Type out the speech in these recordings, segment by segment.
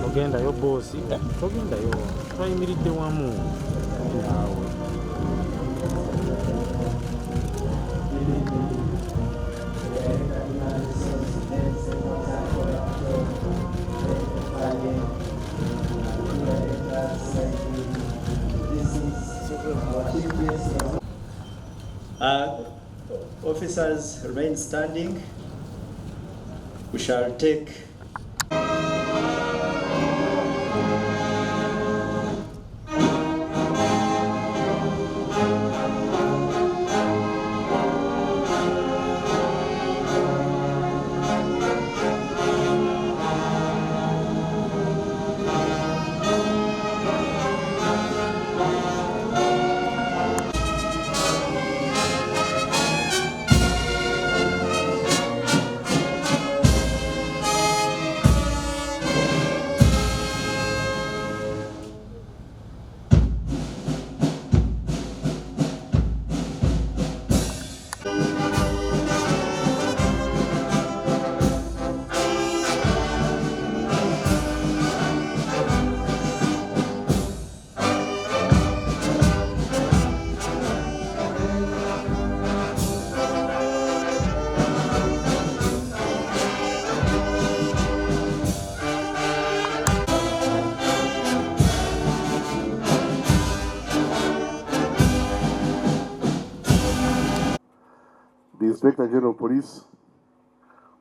Togendayo boosi, togendayo twayimiridde wamu naawe. Officers remain standing. We shall take the Inspector General of Police,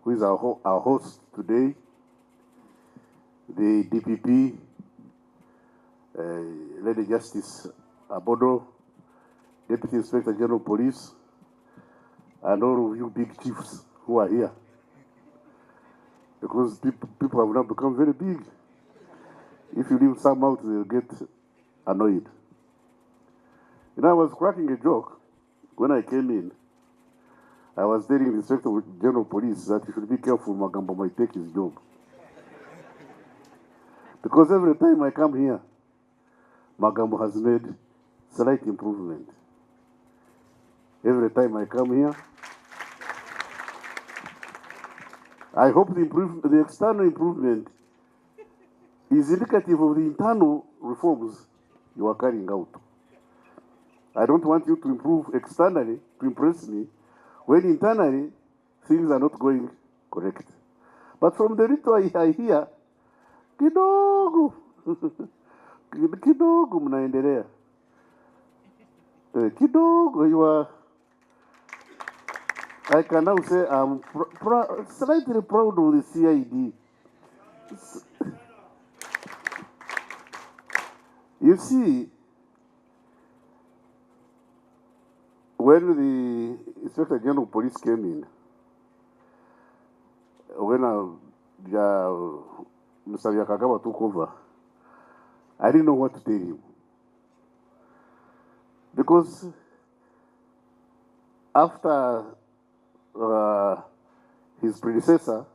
who is our host today, the DPP, Lady Justice Abodo, Deputy Inspector General of Police, and all of you big chiefs who are here. Because people have now become very big. If you leave some out, they'll get annoyed. You know, I was cracking a joke when I came in. I was telling the Inspector General of Police that he should be careful, Magambo might take his job. Because every time I come here, Magambo has made slight improvement. Every time I come here, I hope the external improvement is indicative of the internal reforms you are carrying out. I don't want you to improve externally to impress me, when internally things are not going correct. But from the little I hear, kidogo, kidogo mnaendelea. Kidogo, you are, I can now say I'm slightly proud of the CID. You see, when the Inspector General of Police came in, when Mr. Yakagawa took over, I didn't know what to tell him. Because after his predecessor,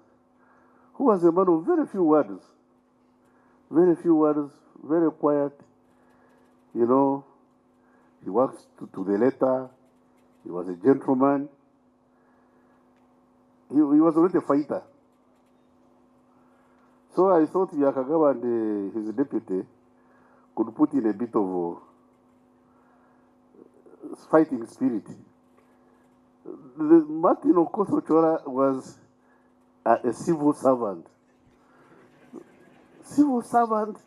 who was a man of very few words, very quiet, you know, he worked to the letter, he was a gentleman, he was not a fighter. So I thought Yakagawa and his deputy could put in a bit of fighting spirit. Martin Okoso-Chora was a civil servant. Civil servant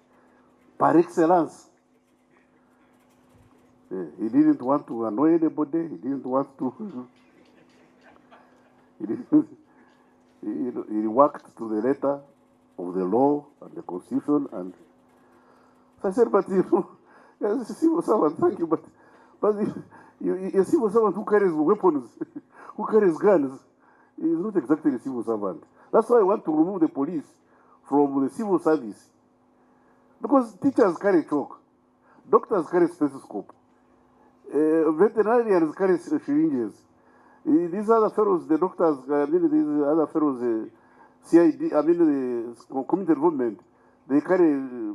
par excellence. He didn't want to annoy anybody. He didn't want to. He worked to the letter of the law and the constitution. And so I said, but you know, as a civil servant, thank you, but a civil servant who carries weapons, who carries guns, is not exactly a civil servant. That's why I want to remove the police from the civil service. Because teachers carry chalk, doctors carry stethoscope, veterinarians carry syringes. These other fellows, the doctors, these other fellows, CID, the community development, they carry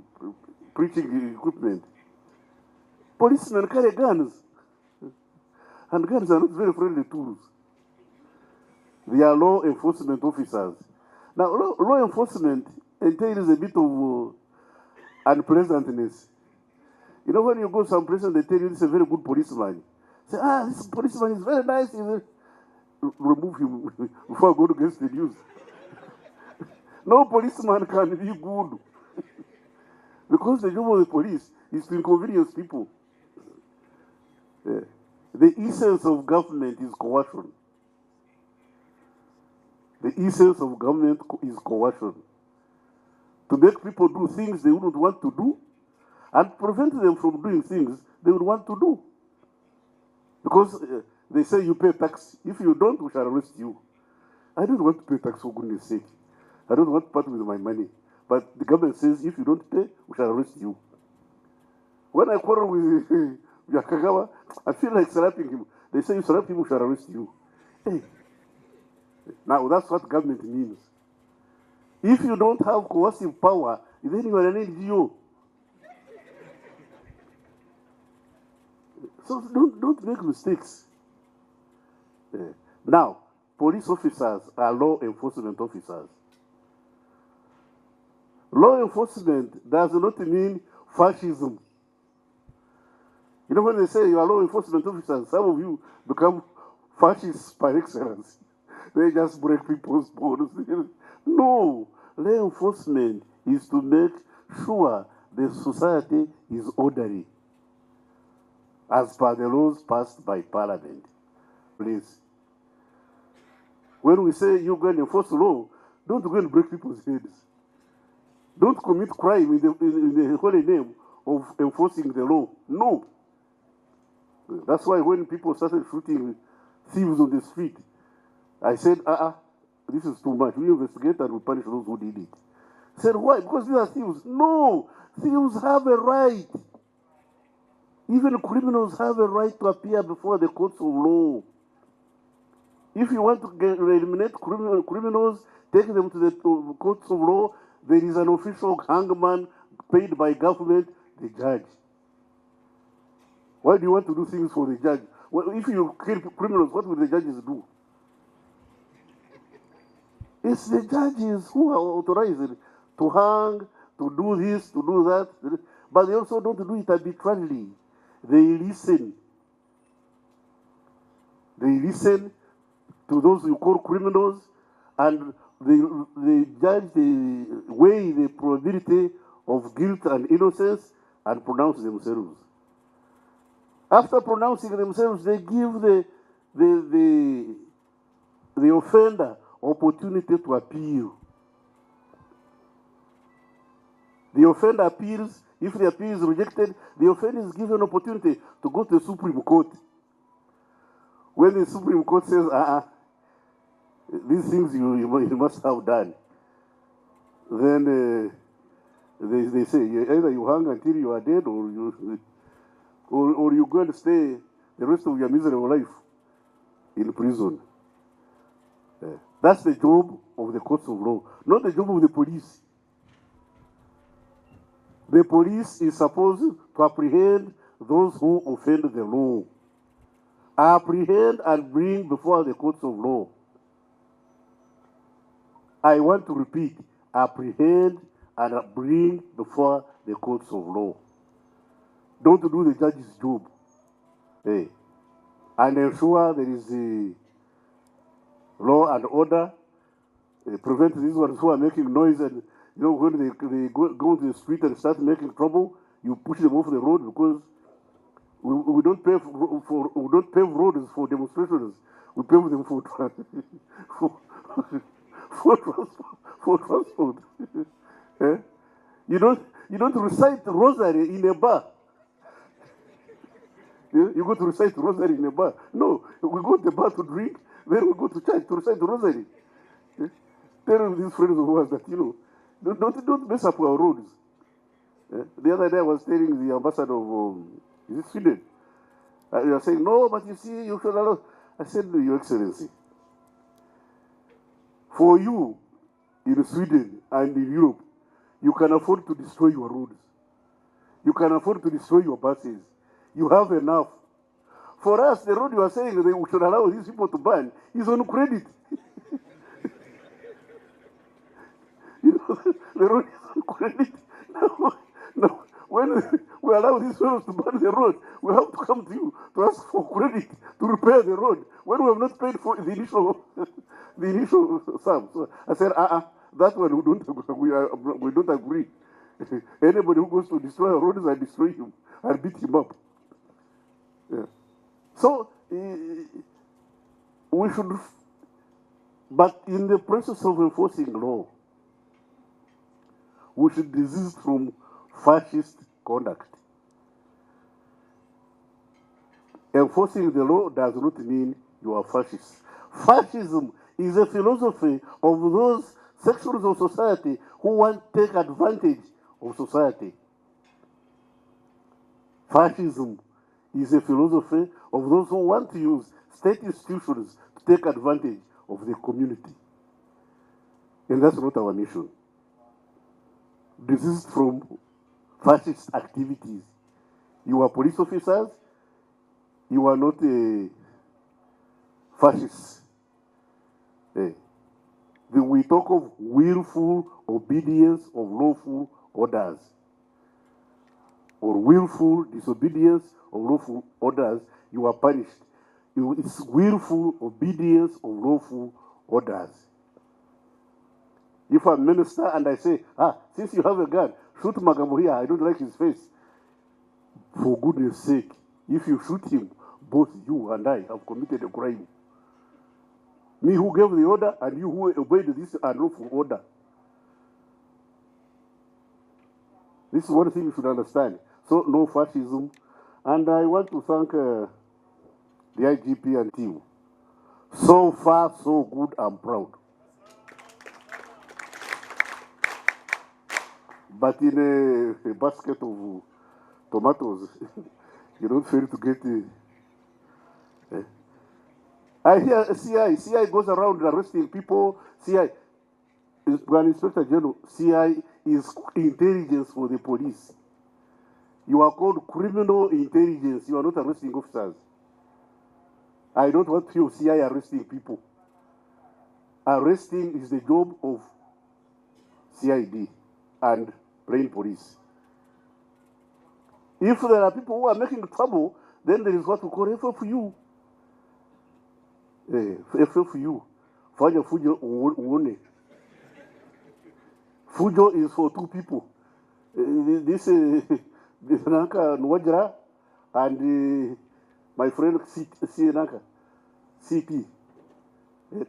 preaching equipment. Policemen carry guns. And guns are not very friendly tools. They are law enforcement officers. Now, law enforcement entails a bit of unpleasantness. You know, when you go someplace and they tell you this is a very good policeman, say, this policeman is very nice. Remove him before I go against the news. No policeman can be good. Because the job of the police is to inconvenience people. The essence of government is coercion. The essence of government is coercion. To make people do things they wouldn't want to do and prevent them from doing things they would want to do. Because they say you pay tax. If you don't, we shall arrest you. I don't want to pay tax, for goodness sake. I don't want to part with my money. But the government says if you don't pay, we shall arrest you. When I quarrel with Yakagawa, I feel like slapping him. They say you slap him, we shall arrest you. Hey. Now that's what government means. If you don't have coercive power, then you are an NGO. So don't make mistakes. Now, police officers are law enforcement officers. Law enforcement does not mean fascism. You know, when they say you are law enforcement officers, some of you become fascists by excellence. They just break people's bones. No, law enforcement is to make sure the society is orderly as per the laws passed by Parliament. Please. When we say you go and enforce law, don't go and break people's heads. Don't commit crime in the holy name of enforcing the law. No. That's why when people started shooting thieves on the street, I said, this is too much. We investigate and we punish those who did it. I said, why? Because these are thieves. No, thieves have a right. Even criminals have a right to appear before the courts of law. If you want to eliminate criminals, take them to the courts of law. There is an official hangman paid by government, the judge. Why do you want to do things for the judge? Well, if you kill criminals, what will the judges do? It's the judges who are authorized to hang, to do this, to do that. But they also don't do it arbitrarily. They listen. They listen to those you call criminals, and they judge the weigh the probability of guilt and innocence and pronounce themselves. After pronouncing themselves, they give the offender opportunity to appeal. The offender appeals. If the appeal is rejected, the offender is given an opportunity to go to the Supreme Court. When the Supreme Court says, these things you must have done, then they say either you hang until you are dead, or you go and stay the rest of your miserable life in prison. That's the job of the courts of law, not the job of the police. The police is supposed to apprehend those who offend the law. Apprehend and bring before the courts of law. I want to repeat, apprehend and bring before the courts of law. Don't do the judge's job. And ensure there is law and order. Prevent these ones who are making noise, and when they go to the street and start making trouble, you push them off the road, because we don't pave roads for demonstrations. We pave them for transport. You don't recite rosary in a bar. You go to recite rosary in a bar. No, we go to the bar to drink, then we go to church to recite the rosary. Tell these friends of ours that, don't mess up our roads. The other day I was telling the ambassador of Sweden. You are saying, no, but you see, you should allow. I said, Your Excellency, for you in Sweden and in Europe, you can afford to destroy your roads. You can afford to destroy your buses. You have enough. For us, the road you are saying they should allow these people to burn is on credit. You know, the road is on credit. Now, when we allow these fellows to burn the road, we have to come to you to ask for credit to repair the road when we have not paid for the initial the initial sum. So I said, that one we don't agree. Anybody who goes to destroy a road, I destroy him. I beat him up. Yeah. So we should, but in the process of enforcing law, we should desist from fascist conduct. Enforcing the law does not mean you are fascist. Fascism is a philosophy of those sections of society who want to take advantage of society. Fascism is a philosophy of those who want to use state institutions to take advantage of the community. And that's not our mission. Desist from fascist activities. You are police officers, you are not a fascist. We talk of willful obedience of lawful orders, or willful disobedience of lawful orders, you are punished. It's willful obedience of lawful orders. If I'm a minister and I say, since you have a gun, shoot Magambo here, I don't like his face. For goodness sake, if you shoot him, both you and I have committed a crime. Me who gave the order and you who obeyed this unlawful order. This is one thing you should understand. So, no fascism. And I want to thank the IGP and team. So far, so good, I'm proud. But in a basket of tomatoes, you don't fail to get I hear CI goes around arresting people. CI, when Inspector General, CI is intelligence for the police. You are called criminal intelligence. You are not arresting officers. I don't want to hear CI arresting people. Arresting is the job of CID and plain police. If there are people who are making trouble, then there is what we call FFU. FFU. Fanya fujo uone. Fujo is for two people. This Naka Nwajra and my friend CP.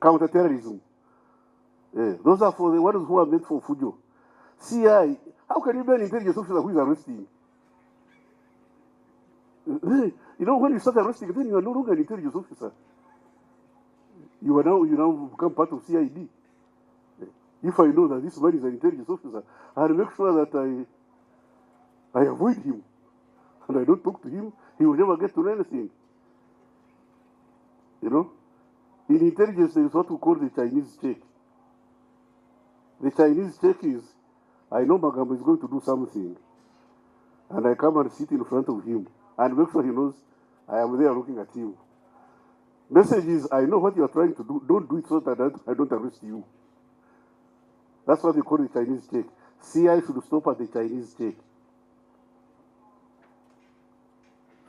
Counterterrorism. Those are for the ones who are meant for fujo. CI, how can you be an intelligence officer who is arresting? You know, when you start arresting, then you are no longer an intelligence officer. You now become part of CID. If I know that this man is an intelligence officer, I'll make sure that I avoid him and I don't talk to him. He will never get to know anything. You know, in intelligence there is what we call the Chinese check. The Chinese check is, I know Magambo is going to do something, and I come and sit in front of him and make sure he knows I am there looking at him. Message is, I know what you are trying to do. Don't do it so that I don't arrest you. That's what they call the Chinese check. CI should stop at the Chinese check.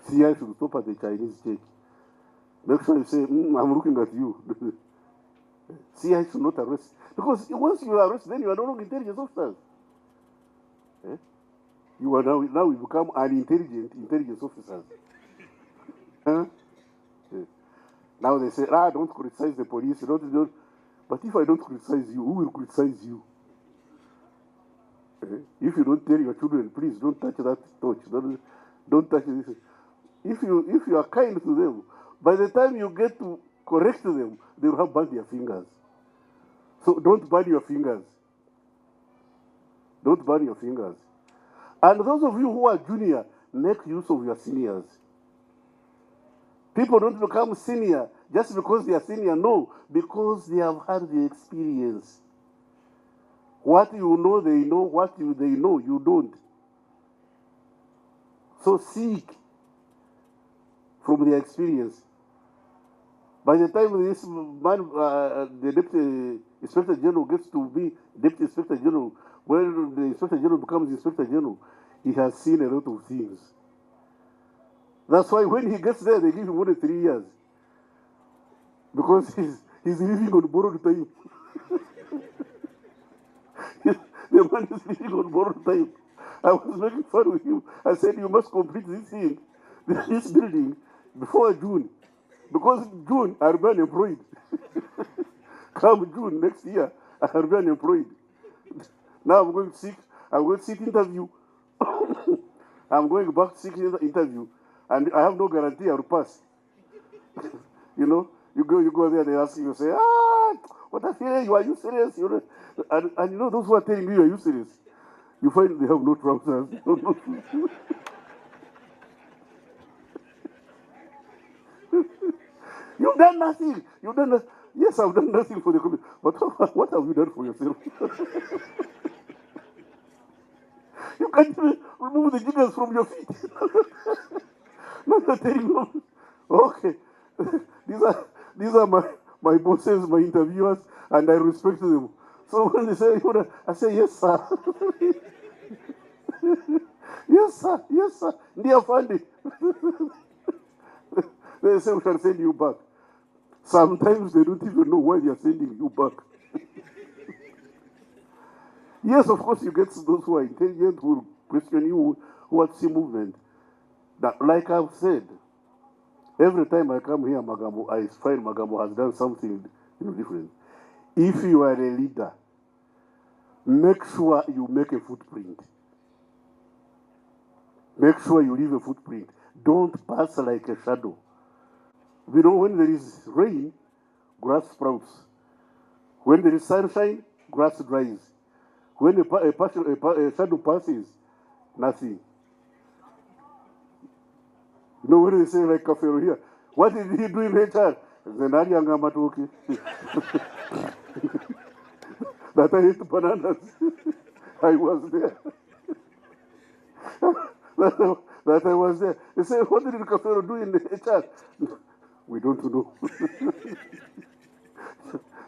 CI should stop at the Chinese check. Make sure you say, I'm looking at you. CI should not arrest. Because once you arrest, then you are no longer intelligence officers. You are now you become unintelligent intelligence officers. Now they say, don't criticize the police. Don't. But if I don't criticize you, who will criticize you? If you don't tell your children, please don't touch that torch. Don't touch this. If you are kind to them, by the time you get to correct them, they will have burned their fingers. So don't burn your fingers. Don't burn your fingers. And those of you who are junior, make use of your seniors. People don't become senior just because they are senior. No, because they have had the experience. What you know, they know. What they know, you don't. So seek from their experience. By the time this man, the Deputy Inspector General gets to be Deputy Inspector General, when the Inspector General becomes Inspector General, he has seen a lot of things. That's why when he gets there, they give him only 3 years. Because he's living on borrowed time. The man is living on borrowed time. I was making fun with him. I said, you must complete this thing, this building, before June. Because June, I'll be unemployed. Come June next year, I'll be unemployed. Now I'm going to seek interview. I'm going back to seek interview, and I have no guarantee I'll pass. You know, you go there, they ask you, say, Otafiire, are you serious? You know, and you know those who are telling you, are you serious? You find they have no trousers. You've done nothing. Yes, I've done nothing for the community. But what have you done for yourself? You can't even remove the jiggers from your feet. Not telling them. Okay, these are my bosses, my interviewers, and I respect them. So when they say, I say, yes, sir. Yes, sir. Yes, sir. Dear Fundy. They say, we can send you back. Sometimes they don't even know why they are sending you back. Yes, of course, you get those who are intelligent, who will question you, who want to see movement. That, like I've said, every time I come here, I find Magambo has done something different. If you are a leader, make sure you make a footprint. Make sure you leave a footprint. Don't pass like a shadow. You know, when there is rain, grass sprouts. When there is sunshine, grass dries. When a shadow passes, nothing. You know, when they say like Kafero here, what did he do in HR? That I ate bananas. I was there. that I was there. They say, what did Kafero do in HR? We don't know.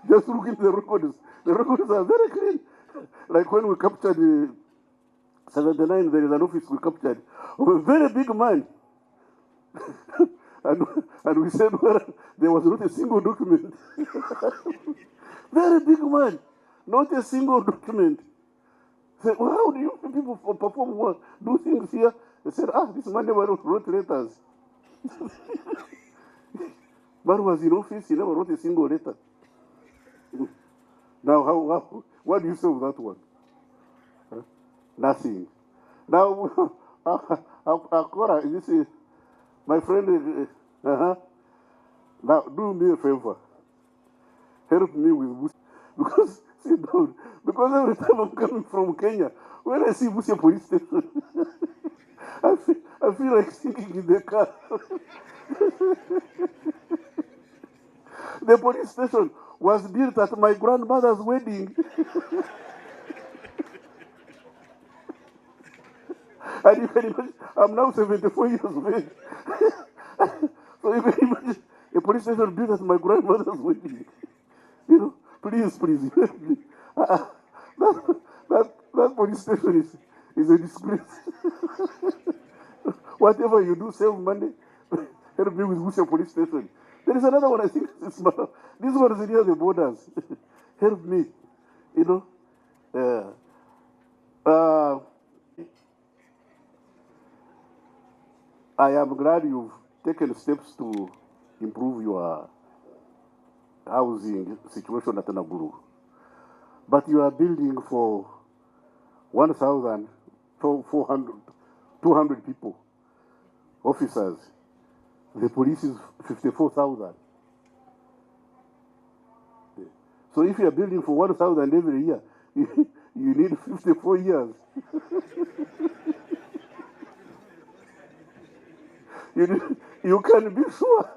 Just look into the records. The records are very clean. Like when we captured 79, there is an office we captured of a very big man. and we said, well, there was not a single document. Very big man, not a single document. Said, well, how do you people perform work, do things here? They said, this man never wrote letters. Man was in office, he never wrote a single letter. Now, what do you say of that one? Huh? Nothing. Now, Akora, this is my friend. Now, do me a favor. Help me with Busia. Because, sit down. Because every time I'm coming from Kenya, when I see Busia police station, I feel like singing in the car. The police station was built at my grandmother's wedding. And you can imagine, I'm now 74 years of age. So you can imagine a police station built at my grandmother's wedding. You know, please, help me. That police station is a disgrace. Whatever you do, save money. Help me with Busia police station. There is another one, I think it's small. This one is near the borders. Help me. You know. I am glad you've taken steps to improve your housing situation at Naguru. But you are building for 1,400, 200 people, officers. The police is 54,000. So if you are building for 1,000 every year, you need 54 years. You can be sure.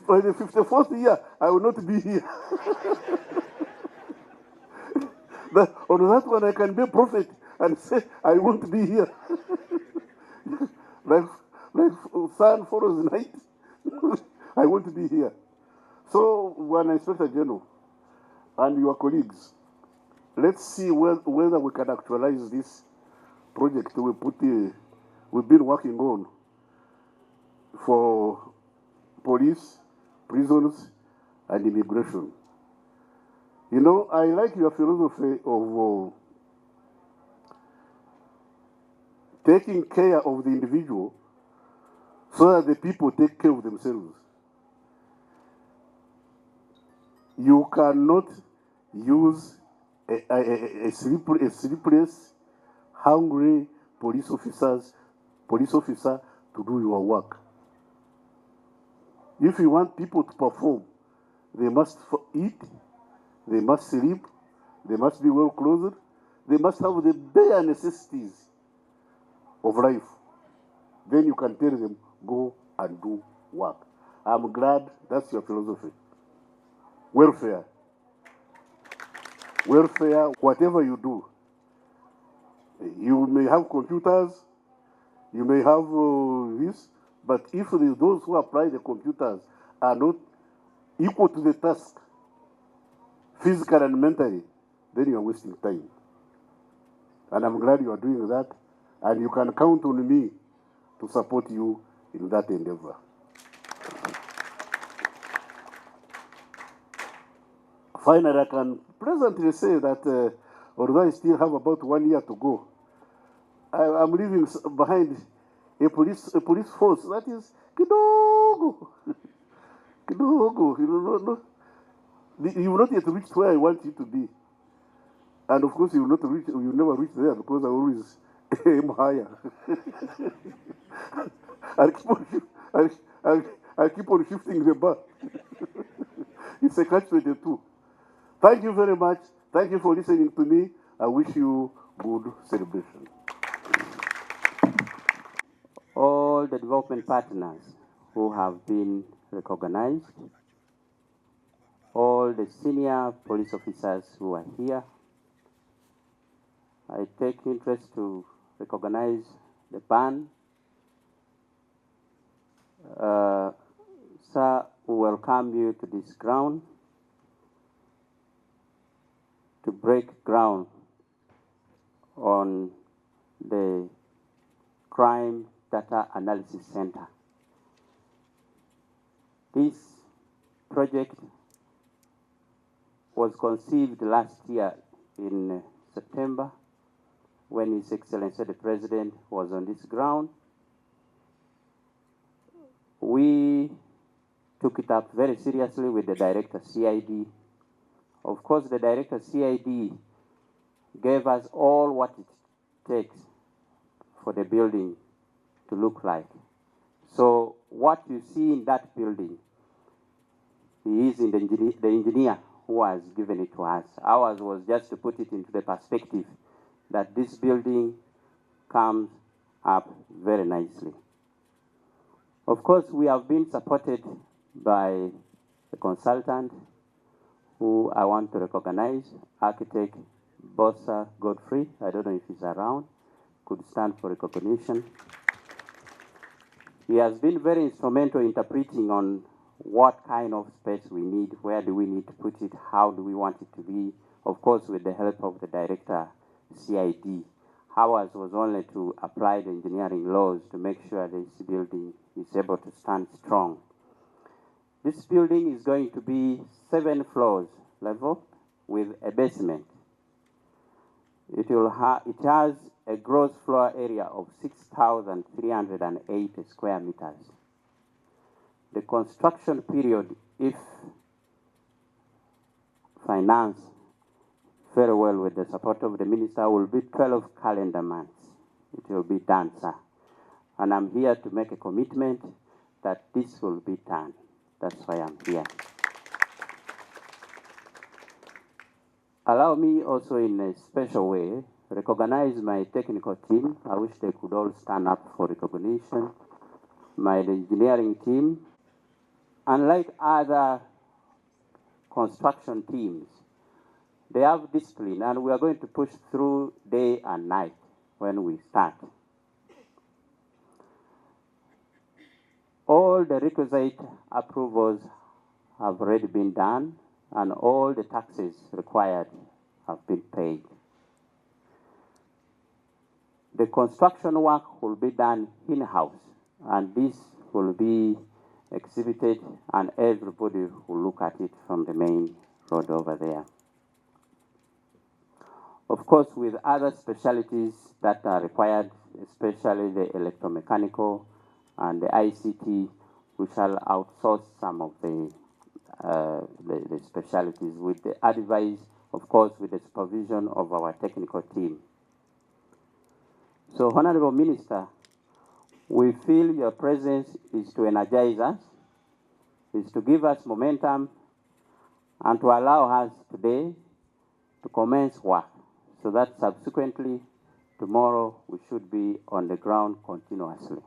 By the 54th year, I will not be here. On that one, I can be a prophet and say, I won't be here. like like sun follows night, I won't be here. So, when Inspector General and your colleagues, let's see whether we can actualize this project we've been working on for police, prisons, and immigration. You know, I like your philosophy of taking care of the individual so that the people take care of themselves. You cannot use a sleepless, hungry police officer to do your work. If you want people to perform, they must eat, they must sleep, they must be well clothed, they must have the bare necessities of life. Then you can tell them, go and do work. I'm glad that's your philosophy. Welfare. Welfare, whatever you do. You may have computers, you may have this, but if those who apply the computers are not equal to the task, physically and mentally, then you are wasting time. And I'm glad you are doing that, and you can count on me to support you in that endeavor. Finally, I can presently say that although I still have about 1 year to go, I'm leaving behind a police force that is kidogo. Kidogo. You will not yet reach where I want you to be. And of course, you will never reach there because I always aim higher. I'll keep on shifting the bar. It's a catch-22. Thank you very much. Thank you for listening to me. I wish you good celebration. All the development partners who have been recognized, all the senior police officers who are here, I take interest to recognize the band. Sir, we welcome you to this ground to break ground on the Crime Data Analysis Center. This project was conceived last year in September when His Excellency the President was on this ground. We took it up very seriously with the Director CID. Of course, the Director CID gave us all what it takes for the building to look like. So what you see in that building, he is the engineer who has given it to us. Ours was just to put it into the perspective that this building comes up very nicely. Of course, we have been supported by a consultant who I want to recognize, architect Bossa Godfrey. I don't know if he's around, could stand for recognition. He has been very instrumental interpreting on what kind of space we need, where do we need to put it, how do we want it to be, of course with the help of the Director CID. Ours was only to apply the engineering laws to make sure this building is able to stand strong. This building is going to be 7 floors level with a basement. It has a gross floor area of 6,308 square meters. The construction period, if financed very well with the support of the minister, will be 12 calendar months. It will be done, sir. And I'm here to make a commitment that this will be done. That's why I'm here. Allow me also in a special way recognize my technical team. I wish they could all stand up for recognition. My engineering team. Unlike other construction teams, they have discipline, and we are going to push through day and night when we start. all the requisite approvals have already been done, and all the taxes required have been paid. The construction work will be done in-house, and this will be exhibited, and everybody will look at it from the main road over there. Of course, with other specialties that are required, especially the electromechanical and the ICT, we shall outsource some of the specialties with the advice, of course, with the supervision of our technical team. So, Honorable Minister, we feel your presence is to energize us, is to give us momentum, and to allow us today to commence work, so that subsequently, tomorrow, we should be on the ground continuously.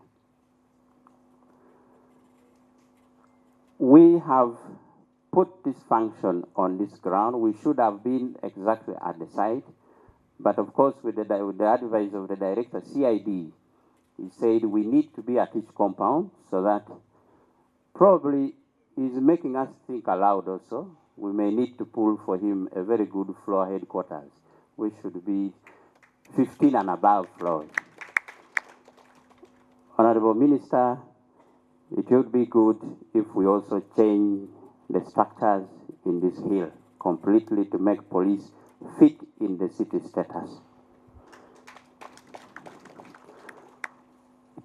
We have put this function on this ground. We should have been exactly at the site, but of course, with the advice of the director, CID, he said we need to be at each compound, so that probably is making us think aloud also. We may need to pull for him a very good floor headquarters. We should be 15 and above floors. Honorable Minister, it would be good if we also change the structures in this hill completely to make police fit in the city status.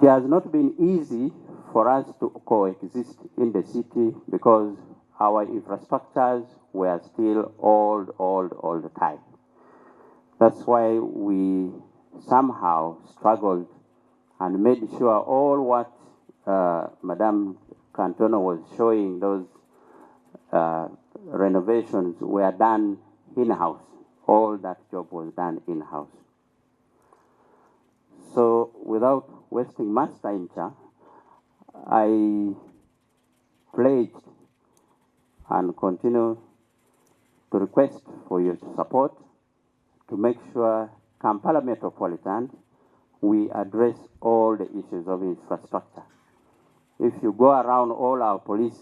It has not been easy for us to coexist in the city because our infrastructures were still old all the time. That's why we somehow struggled and made sure all what Madame Cantona was showing, those renovations were done in-house. All that job was done in-house. So without wasting much time, Chair, I pledged and continue to request for your support to make sure Kampala Metropolitan, we address all the issues of infrastructure. If you go around all our police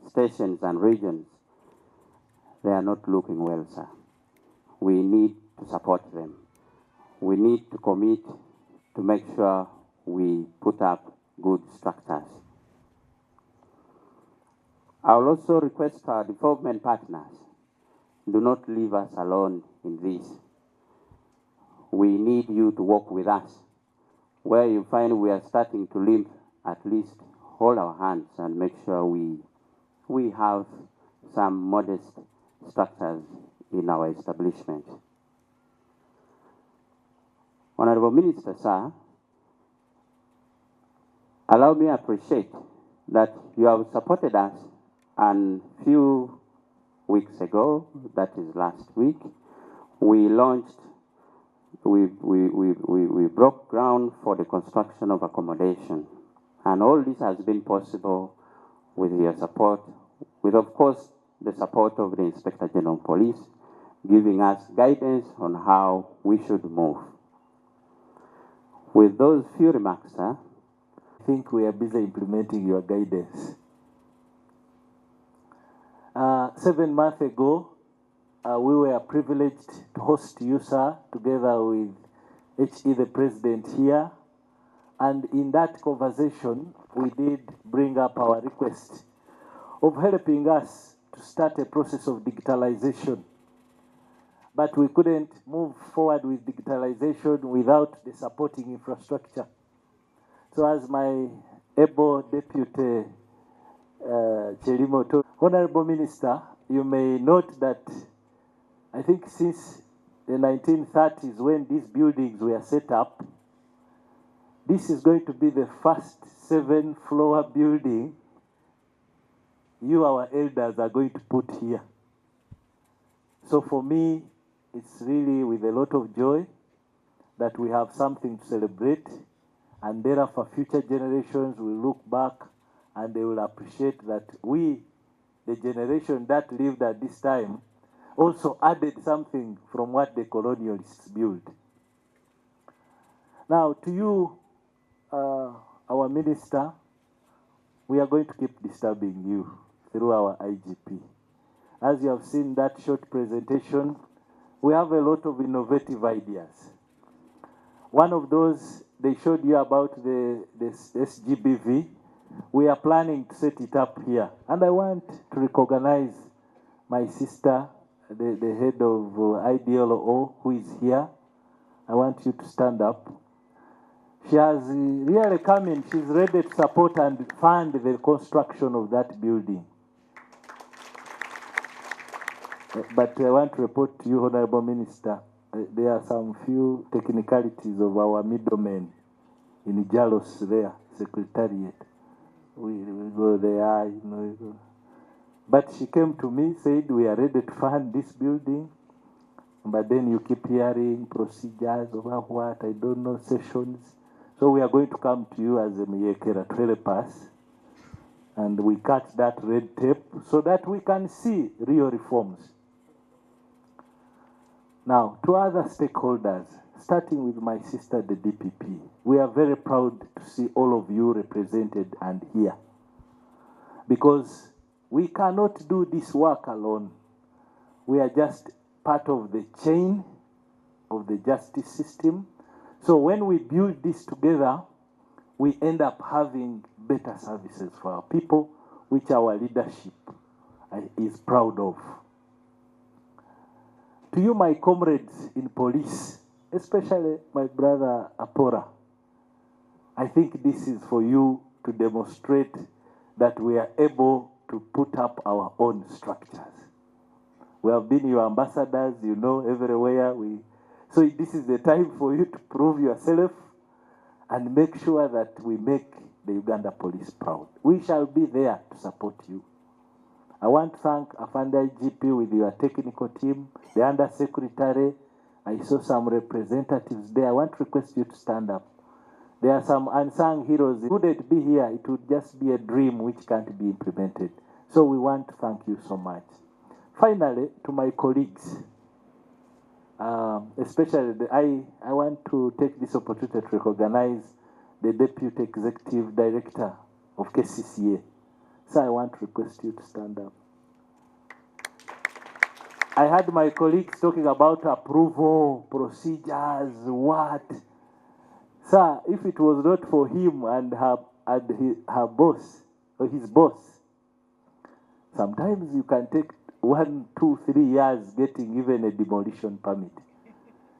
stations and regions, they are not looking well, sir. We need to support them. We need to commit to make sure we put up good structures. I will also request our development partners, do not leave us alone in this. We need you to work with us. Where you find we are starting to limp, at least hold our hands and make sure we have some modest structures in our establishment. Honorable Minister, sir, allow me to appreciate that you have supported us, and few weeks ago, that is last week, we broke ground for the construction of accommodation. And all this has been possible with your support, with of course the support of the Inspector General of Police, giving us guidance on how we should move. With those few remarks, sir, I think we are busy implementing your guidance. 7 months ago, we were privileged to host you, sir, together with HE, the President here. And in that conversation, we did bring up our request of helping us to start a process of digitalization. But we couldn't move forward with digitalization without the supporting infrastructure. So as my able deputy Chelimo told, Honorable Minister, you may note that I think since the 1930s when these buildings were set up, this is going to be the first 7-floor building you, our elders, are going to put here. So for me, it's really with a lot of joy that we have something to celebrate, and thereafter future generations will look back and they will appreciate that we, the generation that lived at this time, also added something from what the colonialists built. Now to you, our minister, we are going to keep disturbing you through our IGP. As you have seen that short presentation, we have a lot of innovative ideas. One of those, they showed you about the SGBV. We are planning to set it up here. And I want to recognize my sister, the head of IDLO, who is here. I want you to stand up. She has really come in. She's ready to support and fund the construction of that building. But I want to report to you, Honorable Minister, there are some few technicalities of our middlemen in Jalos there, Secretariat. We go there, you know. We go. But she came to me, said, we are ready to fund this building. But then you keep hearing procedures over what, I don't know, sessions. So we are going to come to you as a Miyekera to help us. And we cut that red tape so that we can see real reforms. Now, to other stakeholders, starting with my sister, the DPP, we are very proud to see all of you represented and here. Because we cannot do this work alone. We are just part of the chain of the justice system. So when we build this together, we end up having better services for our people, which our leadership is proud of. To you, my comrades in police, especially my brother Apora, I think this is for you to demonstrate that we are able to put up our own structures. We have been your ambassadors, you know, everywhere. So this is the time for you to prove yourself and make sure that we make the Uganda police proud. We shall be there to support you. I want to thank Afanda IGP with your technical team, the Undersecretary. I saw some representatives there. I want to request you to stand up. There are some unsung heroes. If you couldn't be here, it would just be a dream which can't be implemented. So we want to thank you so much. Finally, to my colleagues, especially, I want to take this opportunity to recognize the Deputy Executive Director of KCCA. So I want to request you to stand up. I had my colleagues talking about approval, procedures, what. Sir, if it was not for him and her boss, or his boss, sometimes you can take 1, 2, 3 years getting even a demolition permit.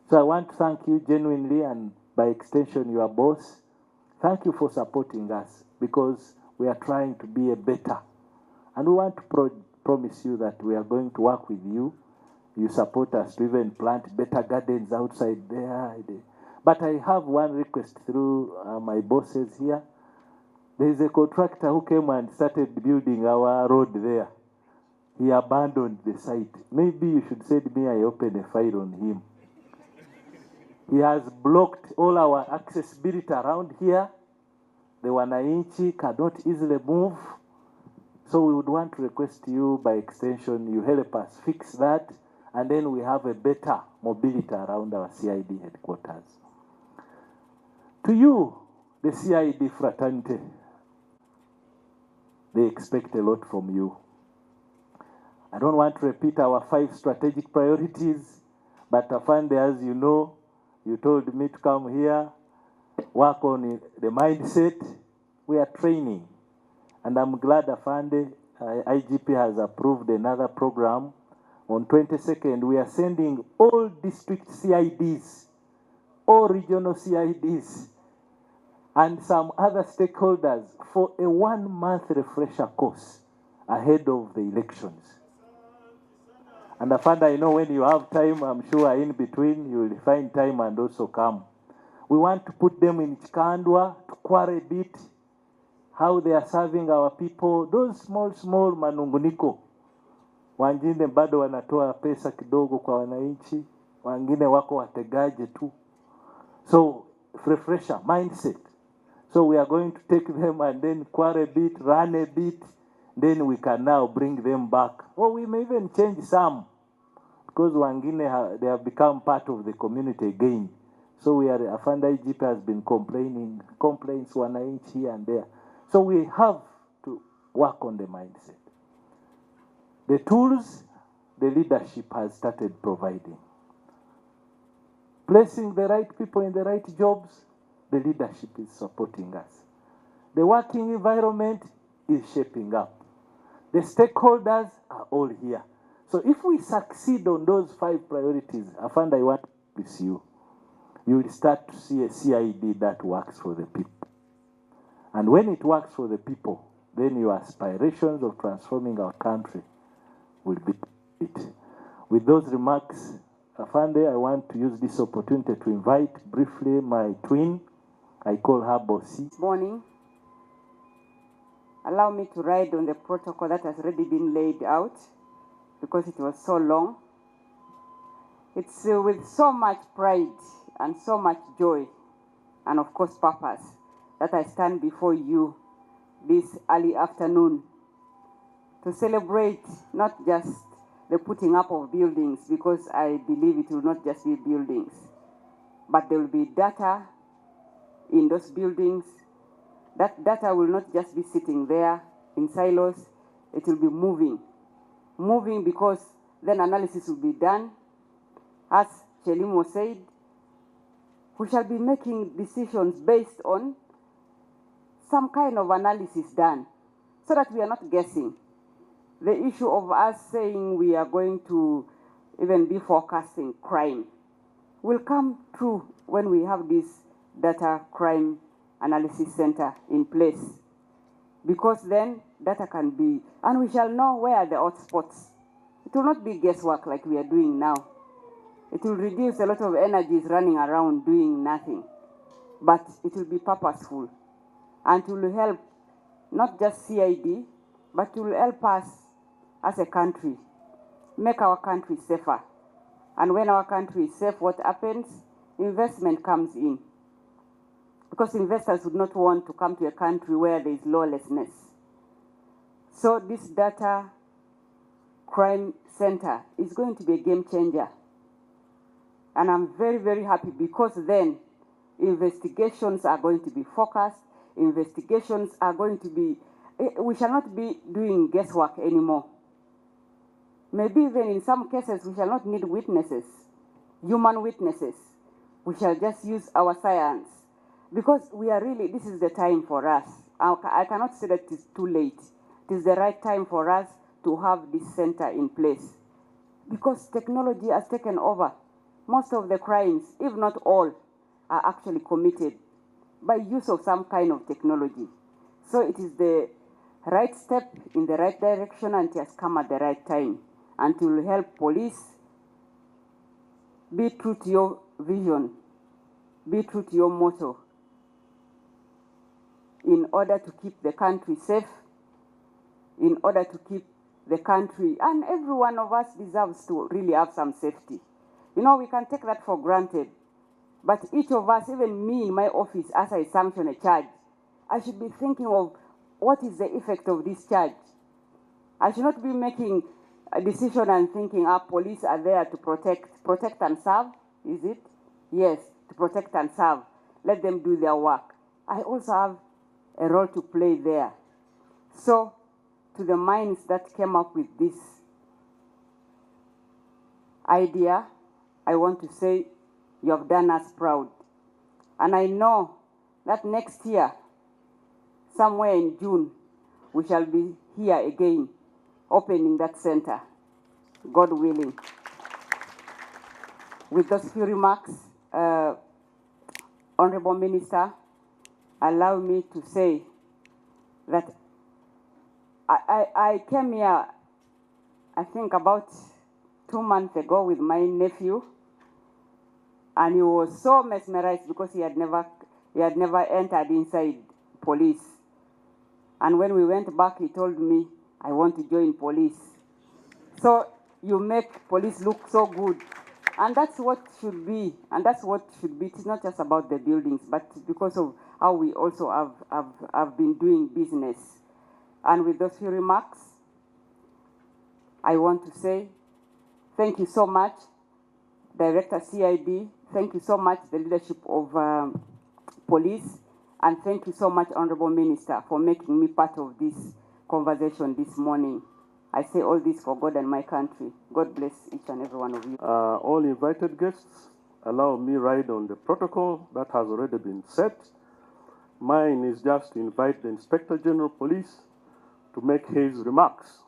So I want to thank you genuinely, and by extension your boss. Thank you for supporting us, because we are trying to be a better. And we want to promise you that we are going to work with you. You support us to even plant better gardens outside there. But I have one request through my bosses here. There is a contractor who came and started building our road there. He abandoned the site. Maybe you should send me, I open a file on him. He has blocked all our accessibility around here. The Wananchi cannot easily move. So we would want to request you, by extension, you help us fix that, and then we have a better mobility around our CID headquarters. To you, the CID fraternity, they expect a lot from you. I don't want to repeat our 5 strategic priorities, but Afande, as you know, you told me to come here, work on the mindset. We are training. And I'm glad Afande, IGP has approved another program. On 22nd, we are sending all district CIDs, all regional CIDs, and some other stakeholders for a 1-month refresher course ahead of the elections. And Afanda, I know when you have time, I'm sure in between you will find time and also come. We want to put them in Chikandwa to quarry a bit how they are serving our people. Those small manunguniko. Wengine bado wanatoa pesa kidogo kwa wananchi, wengine wako wategaji tu. So refresher mindset. So we are going to take them and then quarry a bit, run a bit, then we can now bring them back. Or we may even change some, because wengine they have become part of the community again. So we are, Afanda IGP has been complaints wananchi here and there. So we have work on the mindset. The tools, the leadership has started providing. Placing the right people in the right jobs, the leadership is supporting us. The working environment is shaping up. The stakeholders are all here. So if we succeed on those 5 priorities, Afanda, I want with you, you will start to see a CID that works for the people. And when it works for the people, then your aspirations of transforming our country will be it. With those remarks, Afande, I want to use this opportunity to invite briefly my twin. I call her Bossy. This morning, allow me to ride on the protocol that has already been laid out because it was so long. It's with so much pride and so much joy and of course purpose that I stand before you this early afternoon to celebrate not just the putting up of buildings, because I believe it will not just be buildings, but there will be data in those buildings. That data will not just be sitting there in silos, it will be moving. Moving because then analysis will be done. As Chelimo said, we shall be making decisions based on some kind of analysis done so that we are not guessing. The issue of us saying we are going to even be forecasting crime will come true when we have this data crime analysis center in place, because then data can be, and we shall know where are the hotspots. It will not be guesswork like we are doing now. It will reduce a lot of energies running around doing nothing, but it will be purposeful and it will help not just CID, but it will help us as a country, make our country safer. And when our country is safe, what happens? Investment comes in. Because investors would not want to come to a country where there is lawlessness. So this data crime center is going to be a game changer. And I'm very, very happy because then investigations are going to be focused. Investigations are going to be, we shall not be doing guesswork anymore. Maybe even in some cases, we shall not need witnesses, human witnesses. We shall just use our science. Because we are really, this is the time for us. I cannot say that it is too late. It is the right time for us to have this center in place. Because technology has taken over. Most of the crimes, if not all, are actually committed by use of some kind of technology. So it is the right step in the right direction, and it has come at the right time. And it will help police be true to your vision, be true to your motto, in order to keep the country safe, in order to keep the country, and every one of us deserves to really have some safety. You know, we can take that for granted, but each of us, even me in my office, as I sanction a charge, I should be thinking of what is the effect of this charge. I should not be making a decision and thinking, police are there to protect and serve, is it? Yes, to protect and serve. Let them do their work. I also have a role to play there. So, to the minds that came up with this idea, I want to say you have done us proud. And I know that next year, somewhere in June, we shall be here again, opening that center, God willing. With those few remarks, Honorable Minister, allow me to say that I came here, I think about 2 months ago with my nephew, and he was so mesmerized because he had never entered inside police. And when we went back, he told me, I want to join police. So you make police look so good. And that's what should be, and that's what should be. It's not just about the buildings, but because of how we also have been doing business. And with those few remarks, I want to say thank you so much, Director CID. Thank you so much, the leadership of police. And thank you so much, Honorable Minister, for making me part of this conversation this morning. I say all this for God and my country. God bless each and every one of you. All invited guests, allow me ride on the protocol that has already been set. Mine is just to invite the Inspector General Police to make his remarks.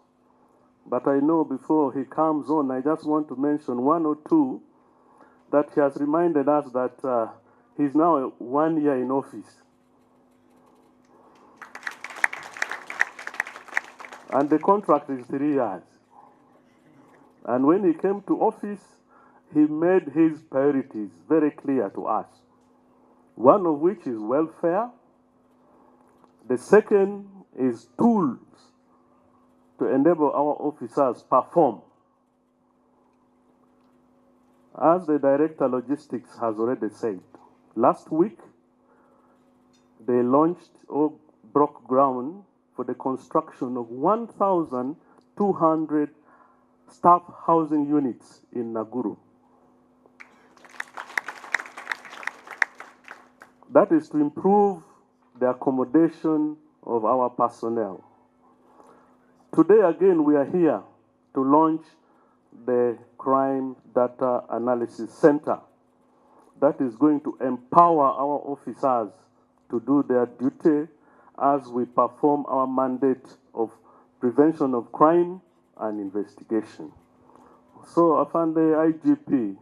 But I know before he comes on, I just want to mention one or two that he has reminded us that he's now 1 year in office. And the contract is 3 years. And when he came to office, he made his priorities very clear to us. One of which is welfare. The second is tools to enable our officers perform. As the Director of Logistics has already said, last week they launched or broke ground for the construction of 1,200 staff housing units in Nakuru. That is to improve the accommodation of our personnel. Today again we are here to launch the Crime Data Analysis Center that is going to empower our officers to do their duty as we perform our mandate of prevention of crime and investigation. So, Afande IGP,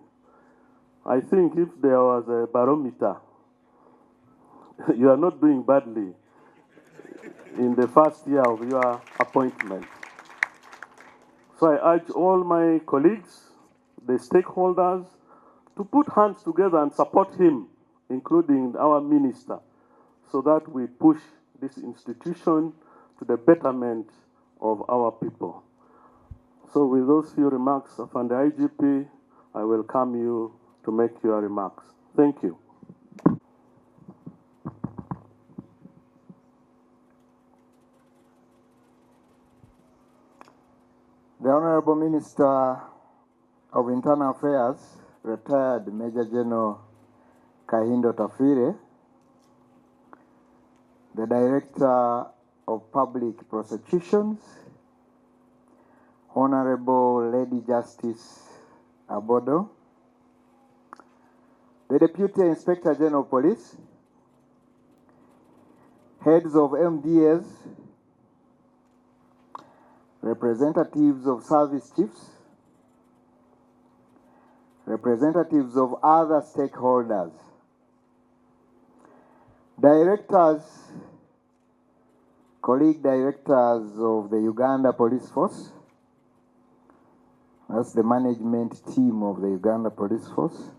I think if there was a barometer, you are not doing badly in the first year of your appointment. So I urge all my colleagues, the stakeholders, to put hands together and support him, including our minister, so that we push this institution to the betterment of our people. So with those few remarks, from the IGP, I welcome you to make your remarks. Thank you. The Honorable Minister of Internal Affairs, retired Major General Kahindo Otafiire, the Director of Public Prosecutions, Honorable Lady Justice Abodo, the Deputy Inspector General of Police, heads of MDAs, representatives of service chiefs, representatives of other stakeholders, directors, colleague directors of the Uganda Police Force, that's the management team of the Uganda Police Force,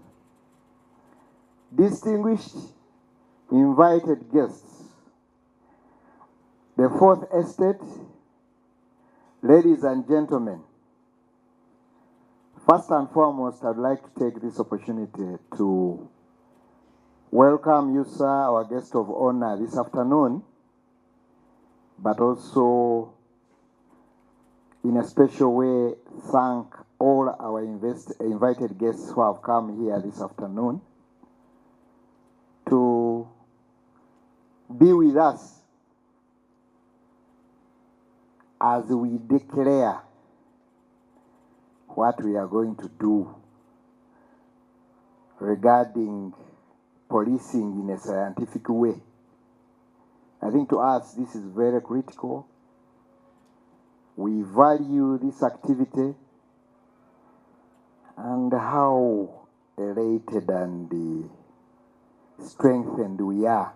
distinguished invited guests, the Fourth Estate, ladies and gentlemen, first and foremost, I'd like to take this opportunity to welcome you, sir, our guest of honor this afternoon, but also in a special way thank all our invited guests who have come here this afternoon to be with us as we declare what we are going to do regarding policing in a scientific way. I think to us this is very critical. We value this activity and how elated and strengthened we are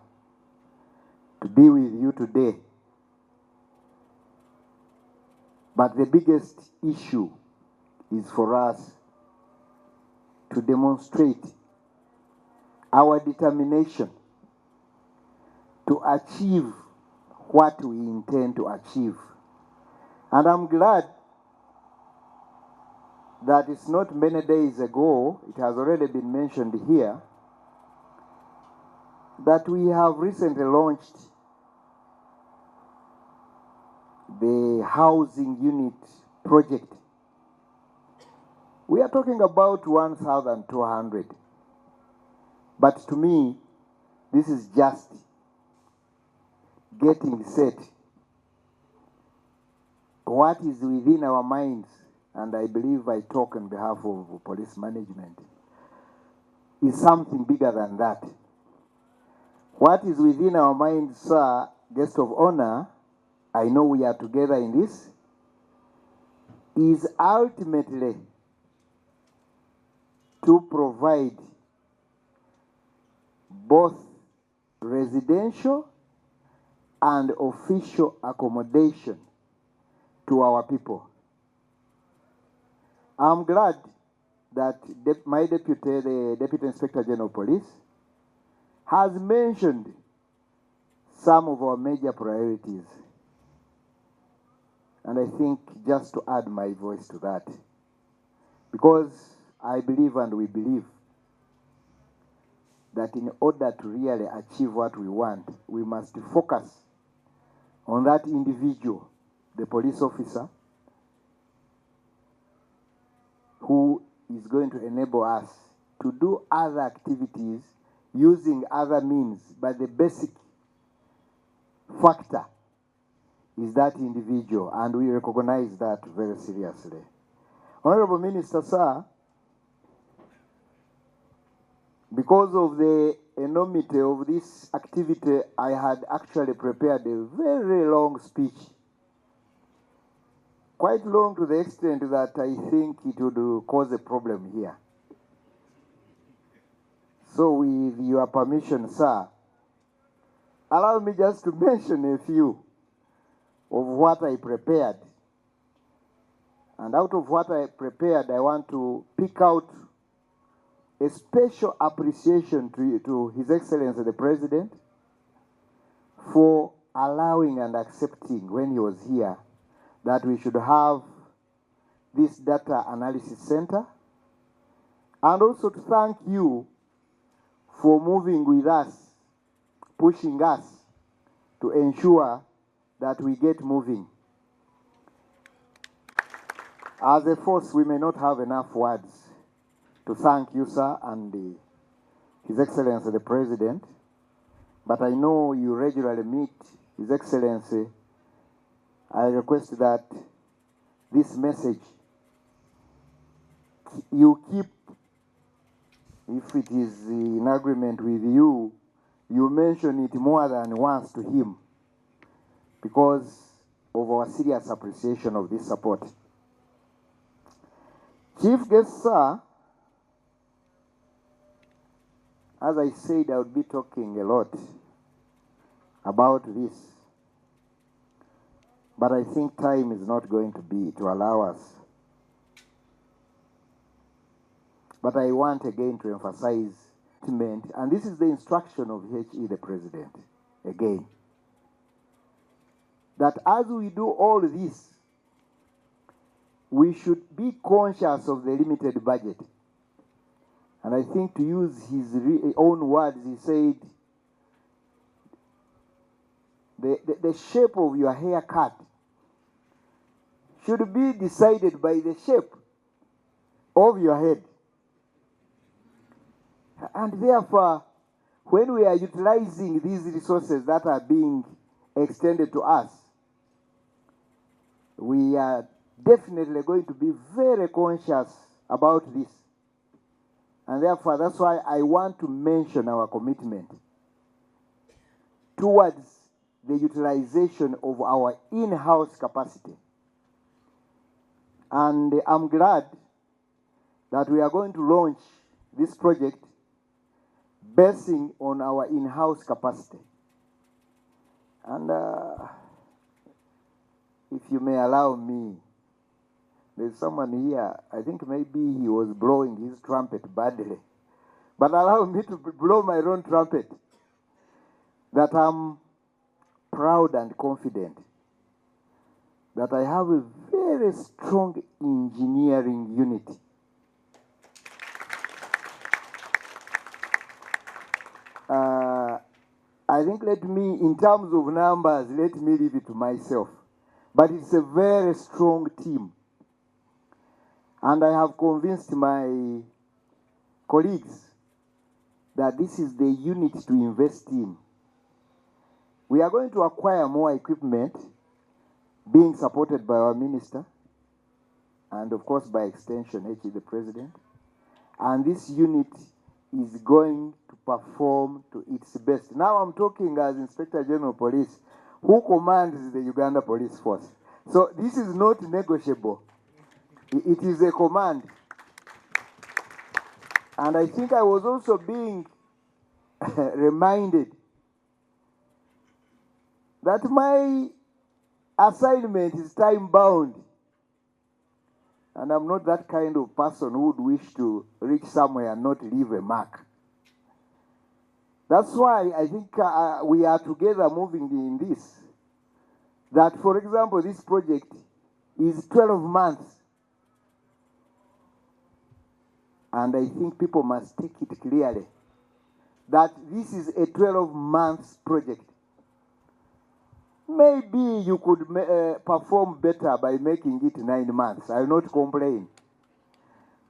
to be with you today. But the biggest issue is for us to demonstrate our determination to achieve what we intend to achieve. And I'm glad that it's not many days ago, it has already been mentioned here, that we have recently launched the housing unit project. We are talking about 1,200. But to me, this is just getting set what is within our minds, and I believe I talk on behalf of police management, is something bigger than that. What is within our minds, sir, guest of honor, I know we are together in this, is ultimately to provide both residential and official accommodation to our people. I'm glad that my deputy, the Deputy Inspector General of Police, has mentioned some of our major priorities. And I think just to add my voice to that, because I believe and we believe that in order to really achieve what we want, we must focus on that individual, the police officer, who is going to enable us to do other activities using other means, but the basic factor is that individual, and we recognize that very seriously. Honorable Minister, sir, because of the enormity of this activity, I had actually prepared a very long speech, quite long to the extent that I think it would cause a problem here. So with your permission, sir, allow me just to mention a few of what I prepared. And out of what I prepared, I want to pick out a special appreciation to His Excellency the President for allowing and accepting, when he was here, that we should have this data analysis center, and also to thank you for moving with us, pushing us to ensure that we get moving. As a force, we may not have enough words to thank you, sir, and His Excellency the President, but I know you regularly meet His Excellency. I request that this message you keep, if it is in agreement with you, you mention it more than once to him because of our serious appreciation of this support. Chief Guest, sir, as I said, I would be talking a lot about this, but I think time is not going to allow us. But I want again to emphasize, and this is the instruction of HE the President, again, that as we do all this, we should be conscious of the limited budget. And I think, to use his own words, he said, the shape of your haircut should be decided by the shape of your head. And therefore, when we are utilizing these resources that are being extended to us, we are definitely going to be very conscious about this. And therefore, that's why I want to mention our commitment towards the utilization of our in-house capacity. And I'm glad that we are going to launch this project basing on our in-house capacity. And if you may allow me, there's someone here, I think maybe he was blowing his trumpet badly. But allow me to blow my own trumpet, that I'm proud and confident that I have a very strong engineering unit. I think in terms of numbers, let me leave it to myself. But it's a very strong team. And I have convinced my colleagues that this is the unit to invest in. We are going to acquire more equipment, being supported by our minister, and of course by extension, HE the President. And this unit is going to perform to its best. Now I'm talking as Inspector General Police, who commands the Uganda Police Force. So this is not negotiable. It is a command. And I think I was also being reminded that my assignment is time-bound. And I'm not that kind of person who would wish to reach somewhere and not leave a mark. That's why I think we are together moving in this. That, for example, this project is 12 months. And I think people must take it clearly that this is a 12-month project. Maybe you could perform better by making it 9 months. I will not complain.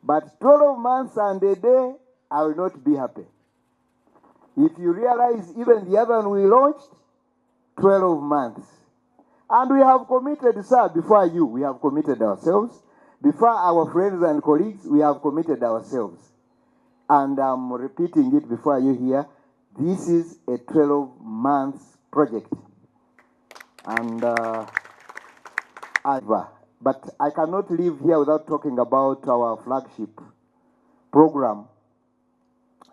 But 12 months and a day, I will not be happy. If you realize even the other one we launched, 12 months. And we have committed, sir, before you, we have committed ourselves. Before our friends and colleagues, we have committed ourselves. And I'm repeating it before you here. This is a 12-month project. And but I cannot leave here without talking about our flagship program,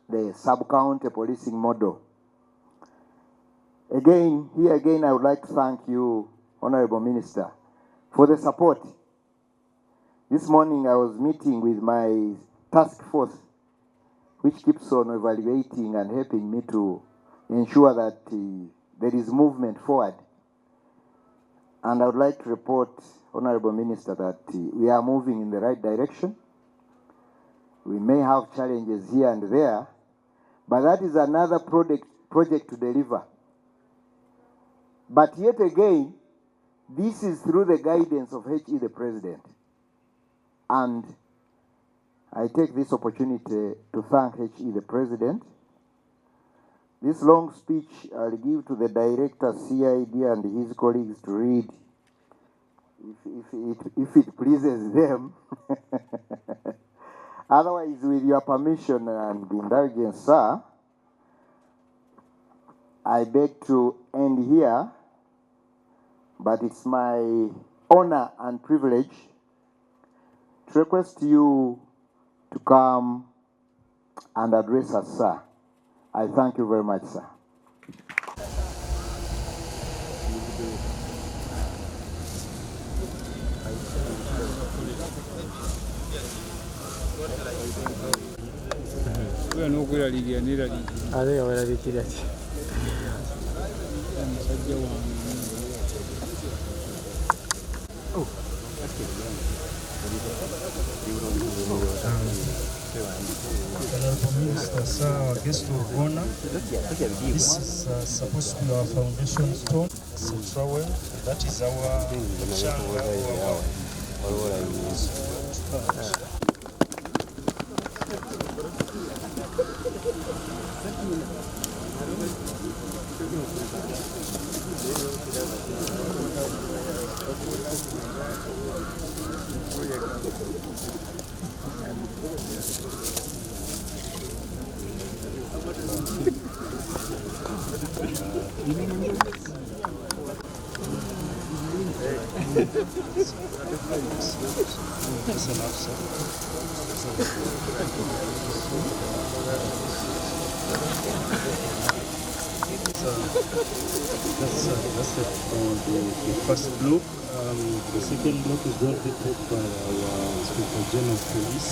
the sub-county policing model. Again, I would like to thank you, Honorable Minister, for the support. This morning I was meeting with my task force, which keeps on evaluating and helping me to ensure that there is movement forward. And I would like to report, Honorable Minister, that we are moving in the right direction. We may have challenges here and there, but that is another project to deliver. But yet again, this is through the guidance of HE the President. And I take this opportunity to thank HE the President. This long speech I'll give to the Director CID and his colleagues to read, if it pleases them. Otherwise, with your permission and indulgence, sir, I beg to end here, but it's my honor and privilege to request you to come and address us, sir. I thank you very much, sir. Honorable Minister, sir, our guest of honor, this is supposed to be our foundation stone, Central Well. That is our channel. That's the first block. The second block is going to be put by our Inspector General of Police.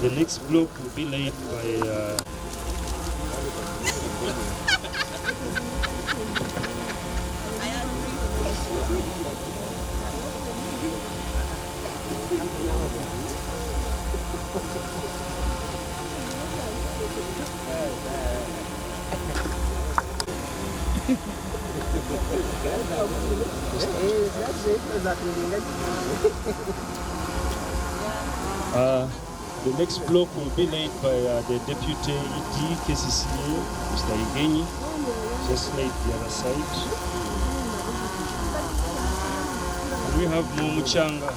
The next block will be laid by The next block will be laid by the Deputy ED KCCA, Mr. Igenyi, just laid the other side. And we have more Muchanga.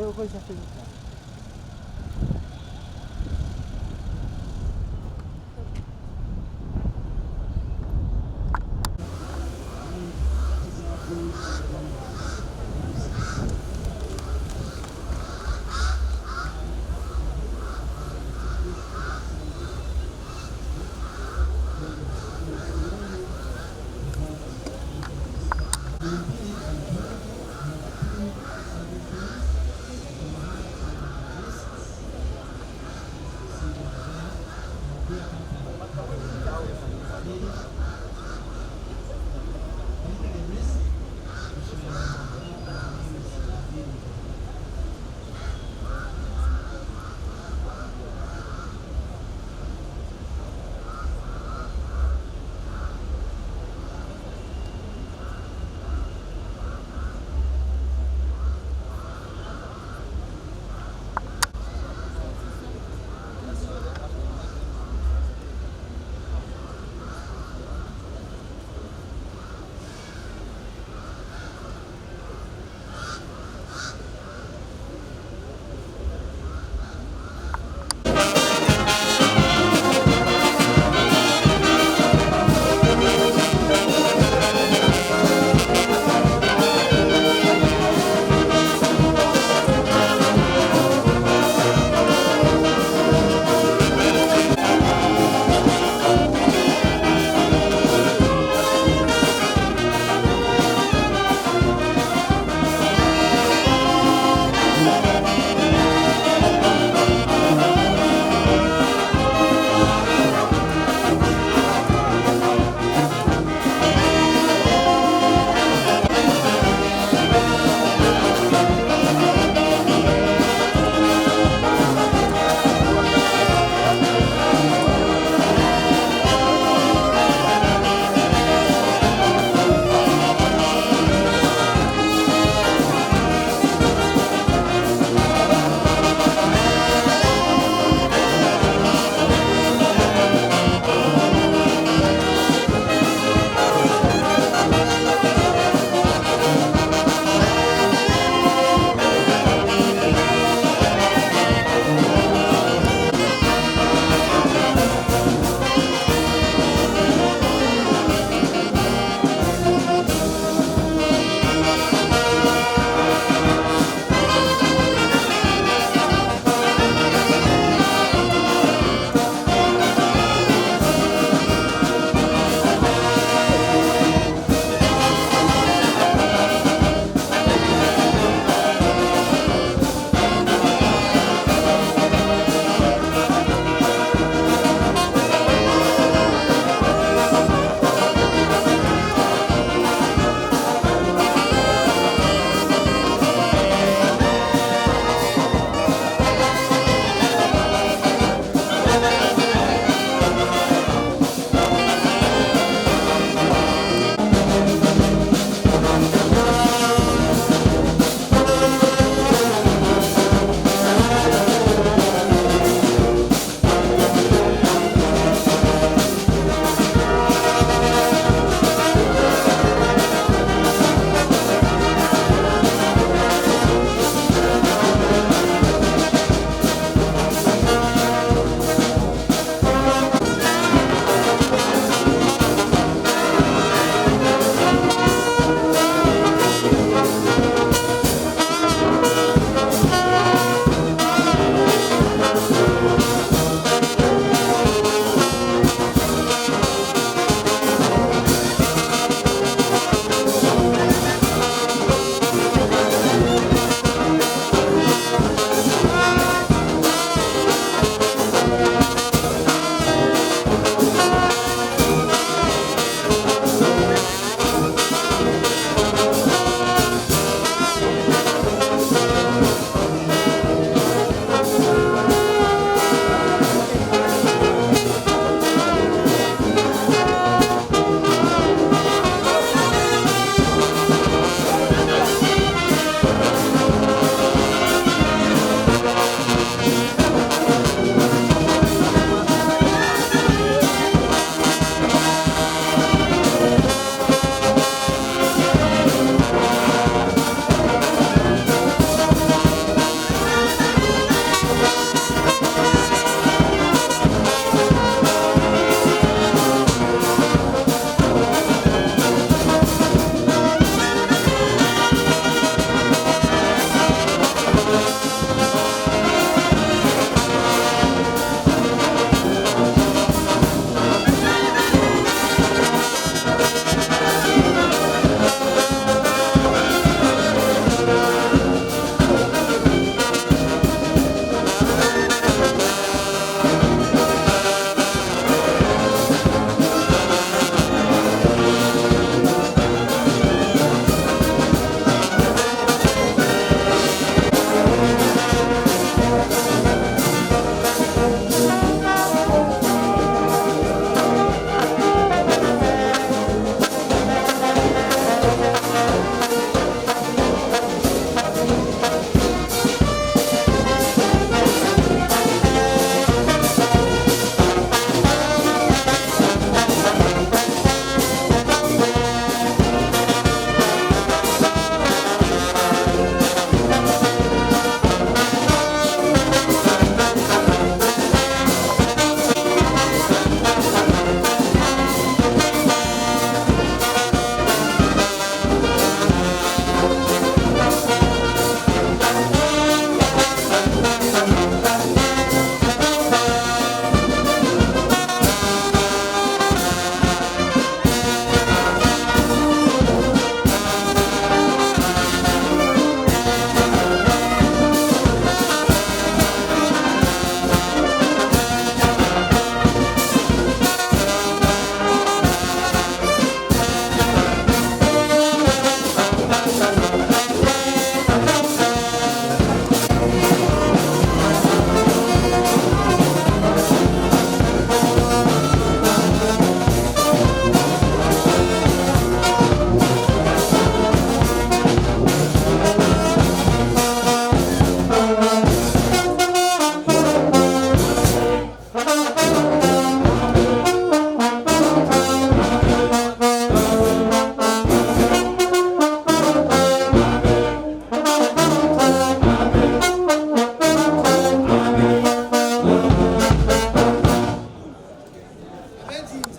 Eu vou já perguntar.